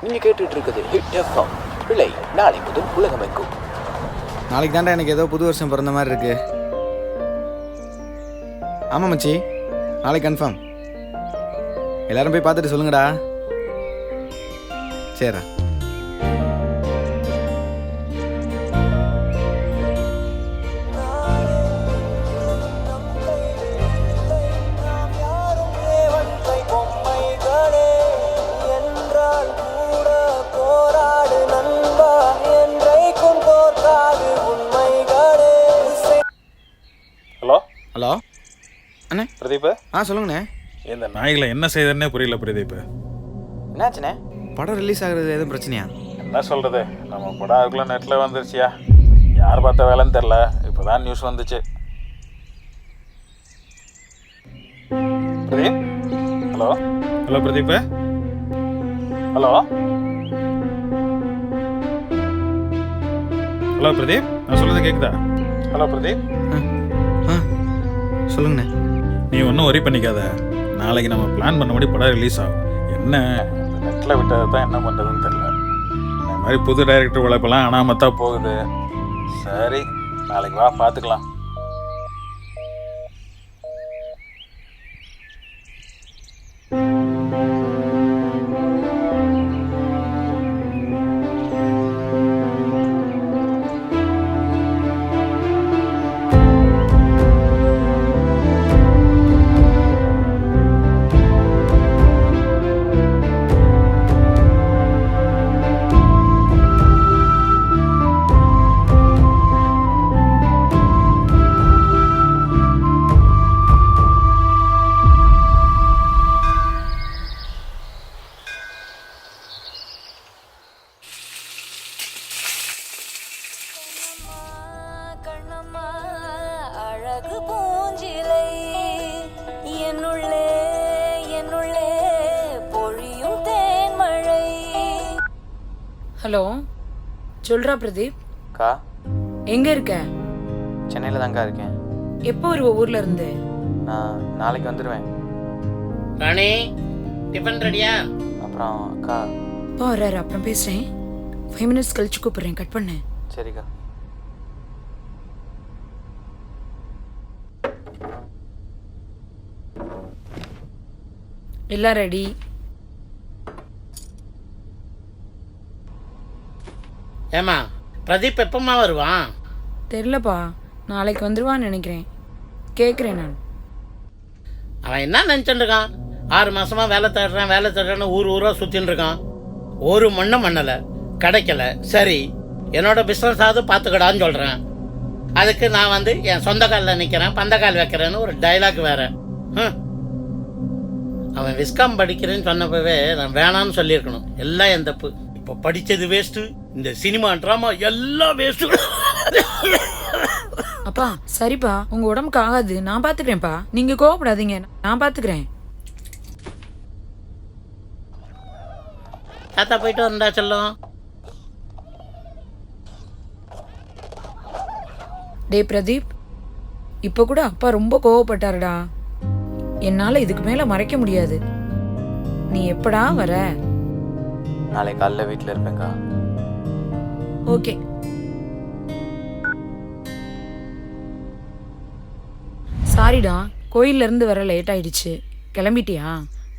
நீங்க கேட்டுட்டு இருக்குது ஹிட் எஃப்எம். பிள்ளை நாளை முதல் உலகமைக்கும். நாளைக்கு தாண்டா எனக்கு ஏதோ புது வருஷம் பிறந்த மாதிரி இருக்கு. ஆமாம் மச்சி, நாளைக்கு கன்ஃபார்ம். எல்லாரும் போய் பார்த்துட்டு சொல்லுங்கடா. சரிடா. ஹலோ ஹலோ அண்ணே. பிரதீப், சொல்லுங்கண்ணே. இந்த நாய்களை என்ன செய்யறதுன்னே புரியல பிரதீப். என்னாச்சுண்ணே? படம் ரிலீஸ் ஆகுறது எதுவும் பிரச்சனையா? என்ன சொல்கிறது, நம்ம படம் அதுக்குள்ளே நெட்டில் வந்துருச்சியா, யார் பார்த்த வேலைன்னு தெரில, இப்போ தான் நியூஸ் வந்துச்சு. Pradeep, hello hello Pradeep, hello hello Pradeep, நான் சொல்கிறது கேட்குதா? ஹலோ பிரதீப், சொல்லுங்கண்ணே. நீ ஒன்றும் ஒரி பண்ணிக்காத, நாளைக்கு நம்ம பிளான் பண்ணபடி படம் ரிலீஸ் ஆகும். என்ன நெட்டில் விட்டதை தான் என்ன பண்ணுறதுன்னு தெரில. இந்த மாதிரி புது டைரக்டர் உழைப்பெல்லாம் அனாமத்தாக போகுது. சரி, நாளைக்கு வா பார்த்துக்கலாம். அழகு பூஞ்சிலை என்னுள்ளே என்னுள்ளே பொழியும் தேன்மழை. ஹலோ, சொல்றா பிரதீப். கா, எங்க இருக்க? சென்னையில் தாங்க இருக்கேன். எப்போ வருவ ஊர்ல இருந்து? நான் நாளைக்கு வந்துடுவேன். ராணி, டிஃபன் ரெடியா? அப்புறம் அக்கா. அப்பா வர்றாரு, அப்புறம் பேசுறேன். 5 மினிட்ஸ் கழிச்சு கூப்பிடுறேன், கட் பண்ணு. சரிக்கா. எல்லாம் ரெடி. ஏமா, பிரதீப் எப்பமா வருவான்? தெரிலப்பா, நாளைக்கு வந்துருவான்னு நினைக்கிறேன். கேட்குறேன் நான். அவன் என்ன நினச்சிட்டு இருக்கான்? 6 மாசமா வேலை தேடுறேன்னு ஊர் ஊராக சுற்றின்னு இருக்கான். ஒரு மண்ணும் மண்ணலை, கிடைக்கல. சரி, என்னோட பிஸ்னஸ் ஆகுது பார்த்துக்கடான்னு சொல்கிறேன். அதுக்கு நான் வந்து என் சொந்த காலில் நிற்கிறேன், பந்தக்கால் வைக்கிறேன்னு ஒரு டைலாக் வேற. அவன் விஸ்காம் படிக்கிறேன்னு சொன்னப்பவே நான் வேணான்னு சொல்லியிருக்கணும். எல்லாம் என் தப்பு. இப்போ படித்தது வேஸ்ட்டு, இந்த சினிமா ட்ராமா எல்லாம் வேஸ்ட்டு. அப்பா சரிப்பா, உங்க உடம்புக்கு ஆகாது, நான் பாத்துக்கிறேன்ப்பா. நீங்க கோவப்படாதீங்க, நான் பாத்துக்கிறேன். தாத்தா போயிட்டு வந்தா சொல்லும். டே பிரதீப், இப்போ கூட அப்பா ரொம்ப கோவப்பட்டாருடா. என்னால இதுக்கு மேல மறைக்க முடியாது. நீ எப்படா வர? நாளைக்கு காலைல வீட்டில் இருப்பேங்க்கா. ஓகே. சாரிடா, கோயில்ல இருந்து வர லேட் ஆயிடுச்சு. கிளம்பிட்டியா?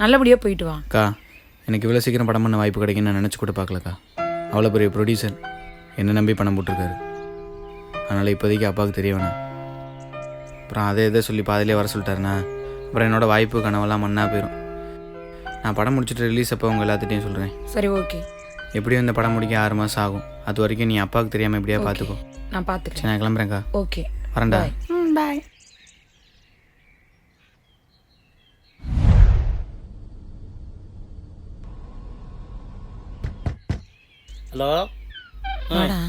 நல்லபடியா போயிட்டு வா. அக்கா, எனக்கு இவ்வளோ சீக்கிரம் படம் பண்ண வாய்ப்பு கிடைக்குன்னு நான் நினச்சி கூட பார்க்கலக்கா. அவ்வளோ பெரிய ப்ரொடியூசர் என்னை நம்பி பணம் போட்டிருக்காரு. அதனால் இப்போதைக்கு அப்பாவுக்கு தெரிய வேணாம். அப்புறம் அதை எதை சொல்லி பாதிலே வர சொல்லிட்டாருண்ணா, அப்புறம் என்னோடய வாய்ப்பு கனவெல்லாம் மண்ணாக போயிடும். நான் படம் முடிச்சுட்டு ரிலீஸ் அப்போ உங்கள் எல்லாத்துட்டையும் சொல்கிறேன். சரி, ஓகே. எப்படியும் இந்த படம் முடிக்க 6 மாதம் ஆகும். அது வரைக்கும் நீ அப்பாவுக்கு தெரியாமல் எப்படியா பார்த்துக்கோ. நான் பார்த்துக்கிறேன். சரி, நான் கிளம்புறேங்க்கா. ஓகே, வரேன்டா. பாய். ஹலோ, வாடா,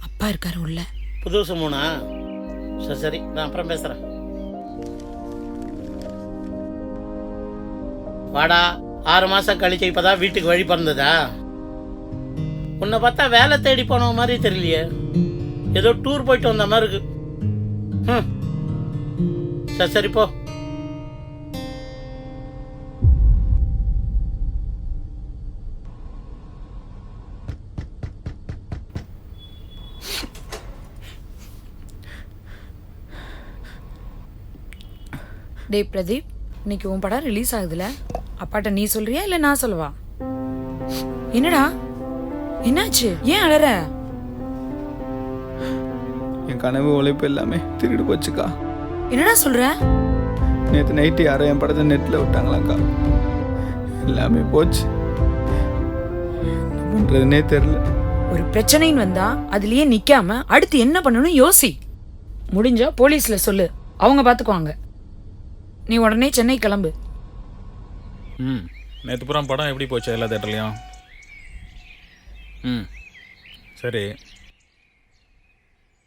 அப்பா இருக்காரு உள்ள. புதுசு மூணா? சரி சரி, நான் அப்புறம் பேசுகிறேன். வாடா, 6 மாதம் கழிச்சு இப்போதான் வீட்டுக்கு வழி பிறந்ததா? உன்னை பார்த்தா வேலை தேடி போன மாதிரி தெரியலையே, ஏதோ டூர் போயிட்டு வந்த மாதிரி இருக்கு. சரி சரி போ. டேய் பிரதீப், இன்னைக்கு உன் படம் ரிலீஸ் ஆகுதுல, அப்பாட்ட நீ சொல்றியா இல்ல நான் சொல்லவா? என்னடா என்னாச்சு, ஏன் அழற? என் கனவு உழைப்பு எல்லாமே திருடு போச்சுக்கா. என்னடா சொல்ற? நேற்று நைட்டு யாரோ என் படத்தை நெட்டில் விட்டாங்களாக்கா. எல்லாமே போச்சு. என்ன பண்ணுறதுனே தெரில. ஒரு பிரச்சனைன்னு வந்தா அதுலயே நிக்காம அடுத்து என்ன பண்ணணும் யோசி. முடிஞ்சா போலீஸ்ல சொல்லு, அவங்க பாத்துக்குவாங்க. நீ உடனே சென்னை கிளம்பு. நேற்று புறம் படம் எப்படி போச்சு எல்லா தேட்டர்லையும்? சரி,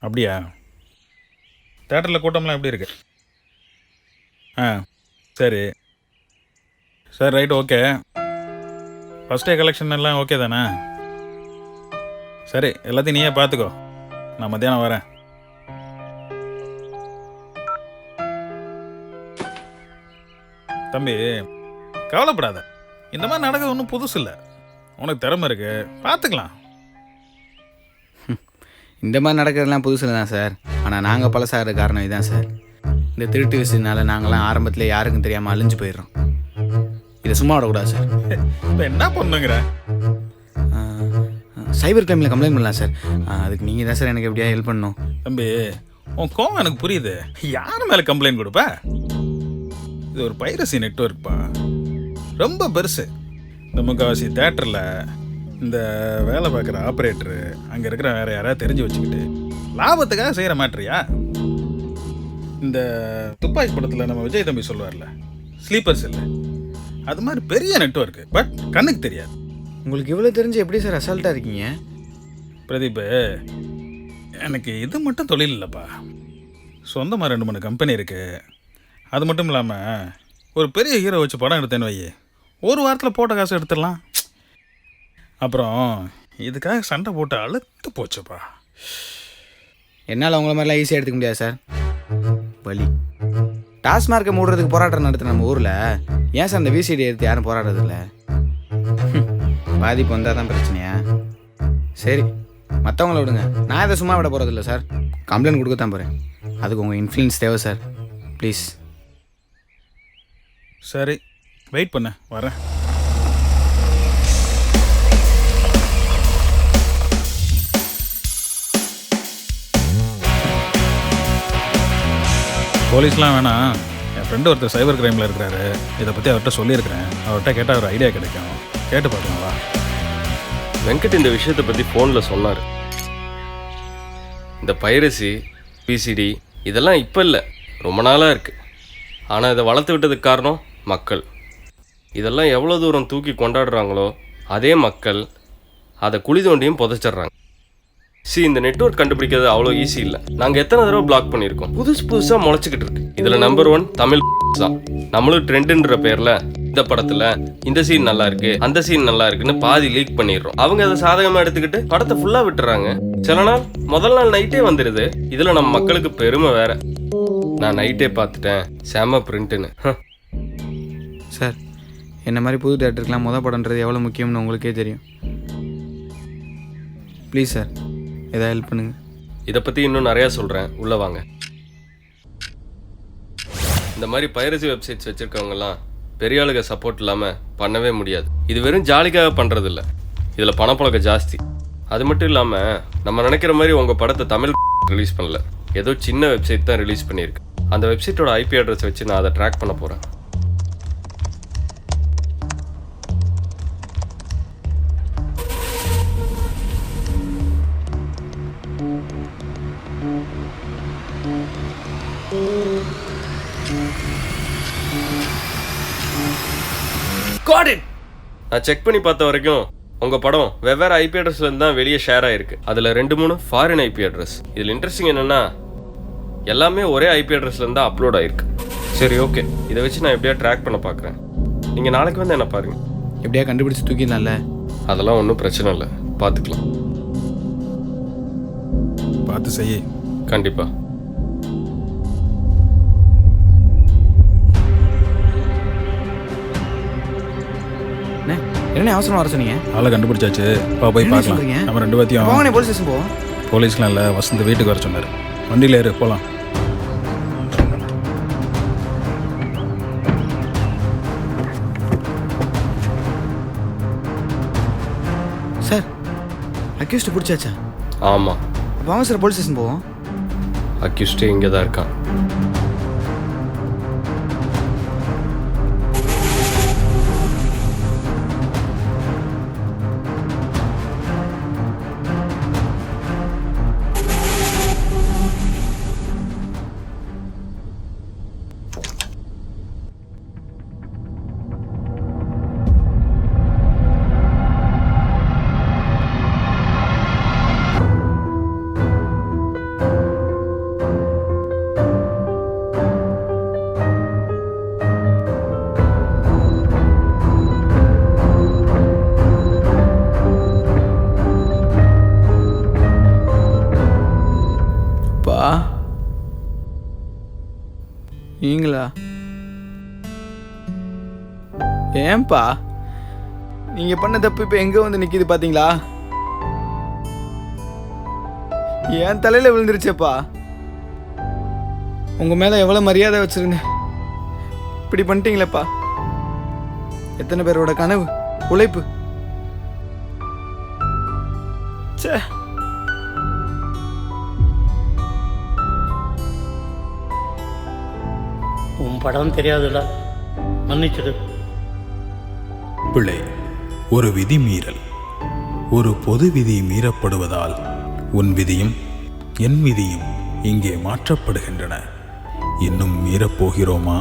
அப்படியா? தேட்டரில் கூட்டம்லாம் எப்படி இருக்கு? சரி சரி, right, okay. First day collection எல்லாம் ஓகே தானே? சரி, எல்லாத்தையும் நீயே பார்த்துக்கோ, நான் மத்தியானம் வரேன். தம்பி, கவலைப்படாத, இந்த மாதிரி நடக்கிறது ஒன்றும் புதுசு இல்லை. உனக்கு திறமை இருக்கு, பார்த்துக்கலாம். இந்த மாதிரி நடக்கிறதுலாம் புதுசில் தான் சார். ஆனால் நாங்கள் பழசாகிற காரணம் இதுதான் சார். இந்த திருட்டு விஷயத்தினால நாங்களாம் ஆரம்பத்தில் யாருக்கும் தெரியாமல் அழிஞ்சு போயிடுறோம். இதை சும்மா விடக்கூடாது சார். இப்போ என்ன பண்ணுங்கிற? சைபர் கிரைமில் கம்ப்ளைண்ட் பண்ணலாம் சார். அதுக்கு நீங்கள் தான் சார் எனக்கு எப்படியா ஹெல்ப் பண்ணணும். தம்பி, உன் கோவம் எனக்கு புரியுது. யார் மேலே கம்ப்ளைண்ட் கொடுப்ப? இது ஒரு பைரசி நெட்வொர்க்ப்பா, ரொம்ப பெருசு. இந்த முக்கால்வாசி தேட்டரில் இந்த வேலை பார்க்குற ஆப்ரேட்டரு அங்கே இருக்கிற வேற யாராவது தெரிஞ்சு வச்சுக்கிட்டு லாபத்துக்காக செய்கிற மாட்டிரியா? இந்த துப்பாக்கி படத்தில் நம்ம விஜய் தம்பி சொல்லுவார்ல, ஸ்லீப்பர்ஸ் இல்லை, அது மாதிரி பெரிய நெட்வொர்க்கு, பட் கண்ணுக்கு தெரியாது. உங்களுக்கு இவ்வளோ தெரிஞ்சு எப்படி சார் அசால்ட்டாக இருக்கீங்க? பிரதீப், எனக்கு இது மட்டும் தொழில் இல்லைப்பா, சொந்தமாக 2-3 கம்பெனி இருக்குது. அது மட்டும் இல்லாமல் ஒரு பெரிய ஹீரோ வச்சு படம் எடுத்தேன்னு வை, ஒரு வாரத்தில் போட்ட காசு எடுத்துடலாம். அப்புறம் இதுக்காக சண்டை போட்டு அழுத்து போச்சுப்பா. என்னால் அவங்கள மாதிரிலாம் ஈஸியாக எடுத்துக்க முடியாது சார். வலி டாஸ்மார்க்கை மூடுறதுக்கு போராட்டம் நடத்துகிற நம்ம ஊரில் ஏன் சார் அந்த விசிடி எடுத்து யாரும் போராடுறதில்ல? பாதிப்பு வந்தால் தான் பிரச்சனையா? சரி, மற்றவங்கள விடுங்க, நான் இதை சும்மா விட போகிறதில்ல சார். கம்ப்ளைண்ட் கொடுக்க தான் போகிறேன். அதுக்கு உங்கள் இன்ஃப்ளூயன்ஸ் தேவை சார், ப்ளீஸ். சரி, வெயிட் பண்ண வரேன். போலீஸ்லாம் வேணாம், என் ஃப்ரெண்டு ஒருத்தர் சைபர் கிரைமில் இருக்கிறாரு. இதை பற்றி அவர்கிட்ட சொல்லியிருக்கிறேன். அவர்கிட்ட கேட்டால் ஒரு ஐடியா கிடைக்கும், கேட்டு பார்க்கலாங்களா? வெங்கட் இந்த விஷயத்தை பற்றி ஃபோனில் சொன்னார். இந்த பைரசி, பிசிடி இதெல்லாம் இப்போ இல்லை, ரொம்ப நாளாக இருக்குது. ஆனால் இதை வளர்த்து விட்டதுக்கு காரணம் மக்கள். இதெல்லாம் எவ்வளோ தூரம் தூக்கி கொண்டாடுறாங்களோ அதே மக்கள் அதை குழி தோண்டியும் புதைச்சிட்றாங்க. இந்த நெட்வொர்க் கண்டுபிடிக்கிறது அவ்வளோ ஈஸி இல்லை. நாங்கள் எத்தனை தடவை பிளாக் பண்ணியிருக்கோம், புதுசாக முளைச்சிக்கிட்டு இருக்கு. இதில் நம்பர் 1 தமிழ் தான். நம்மளும் ட்ரெண்டுன்ற பேரில் இந்த படத்தில் இந்த சீன் நல்லா இருக்கு, அந்த சீன் நல்லா இருக்குன்னு பாதி லீக் பண்ணிடுறோம். அவங்க அதை சாதகமாக எடுத்துக்கிட்டு படத்தை ஃபுல்லாக விட்டுறாங்க. சில நாள் முதல் நாள் நைட்டே வந்துடுது. இதில் நம்ம மக்களுக்கு பெருமை வேற. நான் நைட்டே பார்த்துட்டேன், செம பிரிண்ட்டுன்னு. சார், என்ன மாதிரி புது தேட்டருக்கெலாம் படம்ன்றது எவ்வளோ முக்கியம்னு உங்களுக்கே தெரியும். ப்ளீஸ் சார், ஏதாவது ஹெல்ப் பண்ணுங்கள். இதை பற்றி இன்னும் நிறையா சொல்கிறேன், உள்ளே வாங்க. இந்த மாதிரி பைரசி வெப்சைட்ஸ் வச்சுருக்கவங்கலாம் பெரிய ஆளுங்க சப்போர்ட் இல்லாமல் பண்ணவே முடியாது. இது வெறும் ஜாலிக்காக பண்ணுறதில்ல, இதில் பணப்பழக்கம் ஜாஸ்தி. அது மட்டும் இல்லாமல் நம்ம நினைக்கிற மாதிரி உங்கள் படத்தை தமிழ் ரிலீஸ் பண்ணல, ஏதோ சின்ன வெப்சைட் தான் ரிலீஸ் பண்ணியிருக்கு. அந்த வெப்சைட்டோட ஐபி அட்ரஸ் வச்சு நான் அதை ட்ராக் பண்ண போகிறேன். நான் செக் பண்ணி பார்த்த வரைக்கும் உங்கள் படம் வெவ்வேறு ஐபி அட்ரஸ்லேருந்து தான் வெளியே ஷேர் ஆகிருக்கு. அதில் 2-3 ஃபாரின் ஐபி அட்ரஸ். இதில் இன்ட்ரெஸ்டிங் என்னென்னா எல்லாமே ஒரே ஐபி அட்ரஸ்லேருந்து தான் அப்லோட் ஆகிருக்கு. சரி, ஓகே, இதை வச்சு நான் எப்படியா ட்ராக் பண்ண பார்க்குறேன். நீங்கள் நாளைக்கு வந்து என்ன பாருங்க. எப்படியா கண்டுபிடிச்சி தூக்கிடலாம்ல? அதெல்லாம் ஒன்றும் பிரச்சனை இல்லை, பார்த்துக்கலாம். பார்த்து செய்ய. கண்டிப்பாக. என்ன அவசரமா வர சொன்னீங்க? ஆளை கண்டுபிடிச்சாச்சு, போய் பார்க்கலாம். நம்ம 2 பேத்தையும் போலீஸ் ஸ்டேஷன் போவோம். போலீஸ்லாம் இல்லை, வசந்த் வீட்டுக்கு வர சொன்னார். வண்டியில் ஏறு, போகலாம். சார் அக்யூஸ்ட் பிடிச்சாச்சா? ஆமாம், வாங்க சார் போலீஸ் ஸ்டேஷன் போவோம். அக்யூஸ்டே இங்கே தான் இருக்கான். நீங்களா? ஏன்பா நீங்க பண்ண தப்பு இப்ப எங்க வந்து நிக்குது பாத்தீங்களா? என் தலையில விழுந்துருச்சேப்பா. உங்க மேல எவ்வளவு மரியாதை வச்சிருந்தேன், இப்படி பண்ணிட்டீங்களேப்பா. எத்தனை பேரோட கனவு, உழைப்பு. ச்சே. உன் படம் தெரியாதுடா, மன்னிச்சிடு. பிழை ஒரு விதி மீறல். ஒரு பொது விதி மீறப்படுவதால் உன் விதியும் என் விதியும் இங்கே மாற்றப்படுகின்றன. இன்னும் மீறப்போகிறோமா?